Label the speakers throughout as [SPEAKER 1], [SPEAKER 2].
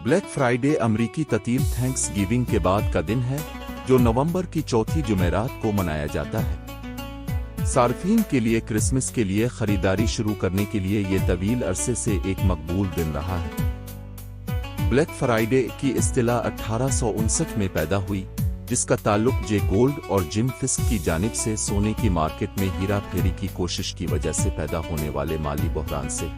[SPEAKER 1] Black Friday अमरीकी ततीब thanks giving के बाद का दिन है जो नवंबर की चौथी जुमेरात को मनाया जाता है। सार्फिन के लिए क्रिसमस के लिए खरीदारी शुरू करने के लिए ये तवील अरसे से एक मकबूल दिन रहा है। ब्लैक फ्राइडे की इस्तिलाह 1859 में पैदा हुई, जिसका ताल्लुक जे गोल्ड और जिम फिस्क की जानिब से सोने की मार्केट में हीरा फेरी की कोशिश की वजह से पैदा होने वाले माली बहरान से।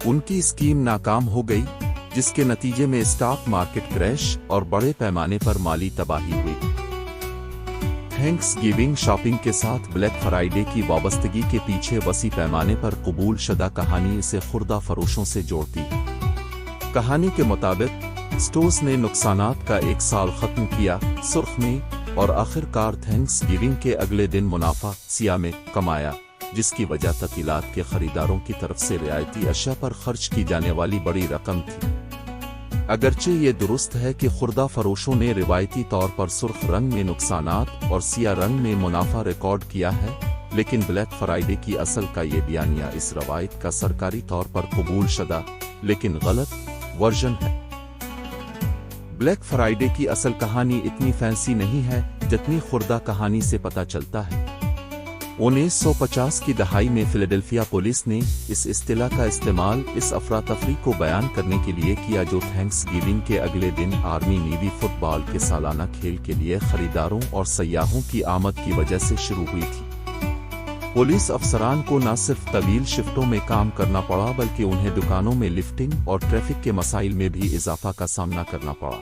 [SPEAKER 1] उनकी स्कीम नाकाम हो गई, जिसके नतीजे में स्टॉक मार्केट क्रैश और बड़े पैमाने पर माली तबाही हुई। थैंक्स गिविंग शॉपिंग के साथ ब्लैक फ्राइडे की वाबस्तगी के पीछे वसी पैमाने पर कबूल शुदा कहानी इसे खुर्दा फरोशों से जोड़ती है। कहानी के मुताबिक स्टोर्स ने नुकसानात का एक साल खत्म किया सुर्ख में और आखिरकार थैंक्स गिविंग के अगले दिन मुनाफा सिया में कमाया, जिसकी वजह ततीलात के खरीदारों की तरफ से रियायती अशिया पर खर्च की जाने वाली बड़ी रकम थी। अगरचे ये दुरुस्त है कि खुर्दा फरोशों ने रिवायती तौर पर सुर्ख रंग में नुकसानात और सिया रंग में मुनाफा रिकॉर्ड किया है, लेकिन ब्लैक फ्राइडे की असल का ये बयानिया इस रवायत का सरकारी तौर पर कबूल शुदा लेकिन गलत वर्जन है। ब्लैक फ्राइडे की असल कहानी इतनी फैंसी नहीं है जितनी खुर्दा कहानी से पता चलता है। 1950 की दहाई में फिलाडेल्फिया पुलिस ने इस इस्तिलाह का इस्तेमाल इस अफरा तफरी को बयान करने के लिए किया जो थैंक्स गिविंग के अगले दिन आर्मी नेवी फुटबॉल के सालाना खेल के लिए खरीदारों और सयाहों की आमद की वजह से शुरू हुई थी। पुलिस अफसरान को न सिर्फ तवील शिफ्टों में काम करना पड़ा बल्कि उन्हें दुकानों में लिफ्टिंग और ट्रैफिक के मसाइल में भी इजाफा का सामना करना पड़ा।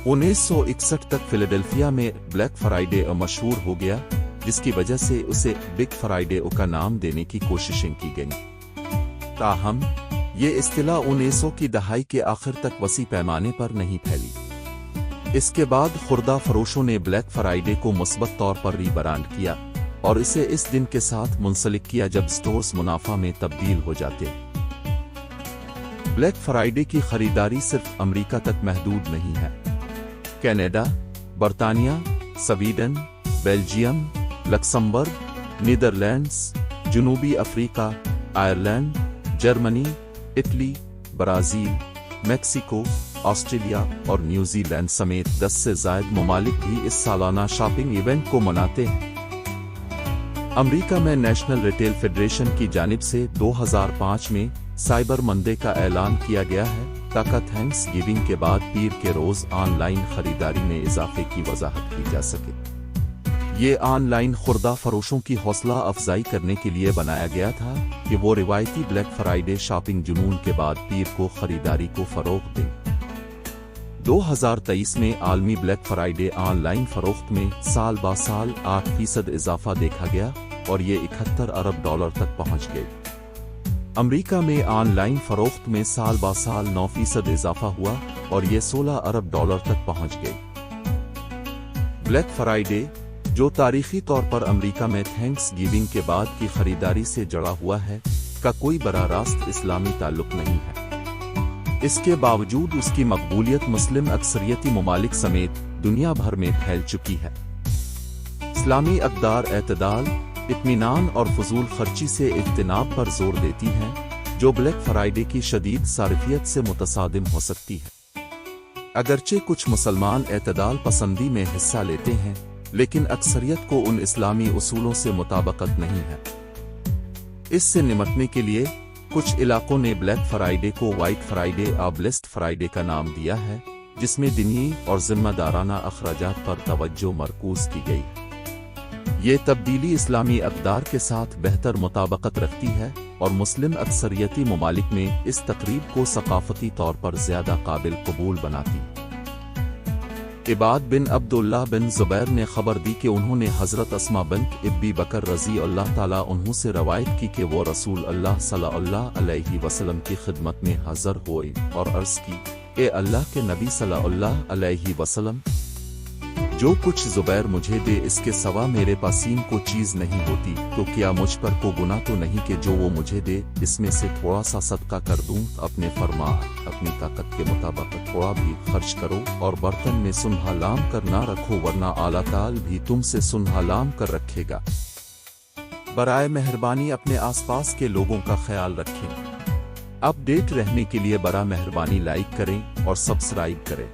[SPEAKER 1] 1961 तक फिलाडेल्फिया में ब्लैक फ्राइडे मशहूर हो गया, जिसकी वजह से उसे बिग फ्राइडे का नाम देने की कोशिशें की गईं। ताहम ये इस्तिलाह 1900 की दहाई के आखिर तक वसी पैमाने पर नहीं फैली। इसके बाद खुर्दा फरोशों ने ब्लैक फ्राइडे को मुस्बत तौर पर रीब्रांड किया और इसे इस दिन के साथ मुंसलिक किया जब स्टोर्स मुनाफा में तब्दील हो जाते। ब्लैक फ्राइडे की खरीदारी सिर्फ अमेरिका तक महदूद नहीं है। कनाडा, बरतानिया, स्वीडन, बेल्जियम, लक्समबर्ग, नीदरलैंड्स, जनूबी Africa, Ireland, Germany, Italy, Brazil, Mexico, Australia और न्यूजीलैंड समेत 10 से ज़ायद ममालिक भी इस सालाना शॉपिंग इवेंट को मनाते हैं। अमेरिका में नेशनल रिटेल फेडरेशन की जानिब से 2005 में साइबर मंडे का ऐलान किया गया है ताकि थैंक्स गिविंग के बाद पीर के रोज ऑनलाइन खरीदारी में इजाफे की वजाहत की जा सके। ये ऑनलाइन खुर्दा फरोशों की हौसला अफजाई करने के लिए बनाया गया था कि वो रिवायती ब्लैक फ्राइडे शॉपिंग जुनून के बाद पीर को खरीदारी को फरोग दें। 2023 में आलमी ब्लैक फ्राइडे ऑनलाइन फरोख्त में साल बा साल 8% इजाफा देखा गया और ये $71 अरब तक पहुंच गए। अमेरिका में ऑनलाइन फरोख्त में साल बा साल 9% इजाफा हुआ और ये $16 अरब तक पहुंच गए। ब्लैक फ्राइडे जो तारीखी तौर पर अमेरिका में थैंक्स गिविंग के बाद की खरीदारी से जुड़ा हुआ है, का कोई बराह रास्त इस्लामी ताल्लुक नहीं है। इसके बावजूद उसकी मकबूलियत मुस्लिम अक्सरियती ममालिक समेत दुनिया भर में फैल चुकी है। इस्लामी अक़दार एतदाल, इत्मीनान और फजूल खर्ची से इज्तनाब पर जोर देती हैं, जो ब्लैक फ्राइडे की शदीद सारिफियत से मुतसादिम हो सकती है। अगरचे कुछ मुसलमान एतदाल पसंदी में हिस्सा लेते हैं, लेकिन अक्सरियत को उन इस्लामी उसूलों से मुताबकत नहीं है। इससे निमटने के लिए कुछ इलाकों ने ब्लैक फ्राइडे को व्हाइट फ्राइडे या ब्लेस्ड फ्राइडे का नाम दिया है, जिसमें दीनी और जिम्मेदाराना अखराजात पर तवज्जो मरकूज की गई है। ये तब्दीली इस्लामी अक़दार के साथ बेहतर मुताबकत रखती है और मुस्लिम अक्सरियती ममालिक में इस तकरीब को सकाफती तौर पर ज़्यादा काबिल कबूल बनाती है। इबाद बिन अब्दुल्लाह बिन ज़ुबैर ने खबर दी कि उन्होंने हज़रत अस्मा बिन्त अबी बकर रज़ी अल्लाह ताला अन्हु से रवायत की कि वो रसूल अल्लाह सल्लल्लाहु अलैहि वसल्लम की खिदमत में हाज़र हुए और अर्ज़ की, ए अल्लाह के नबी सल्लल्लाहु अलैहि वसल्लम, जो कुछ ज़ुबैर मुझे दे इसके सवा मेरे पासीन को चीज़ नहीं होती, तो क्या मुझ पर को गुनाह तो नहीं कि जो वो मुझे दे इसमें से थोड़ा सा सदका कर दूं? अपने फरमा अपनी ताकत के मुताबिक थोड़ा भी खर्च करो और बर्तन में सुन्हा लाम कर ना रखो, वरना आला ताल भी तुमसे सुन्हा लाम कर रखेगा। बराए मेहरबानी अपने आसपास के लोगों का ख्याल रखें। اپ ڈیٹ رہنے کے لیے برا مہربانی لائک کریں اور سبسکرائب کریں۔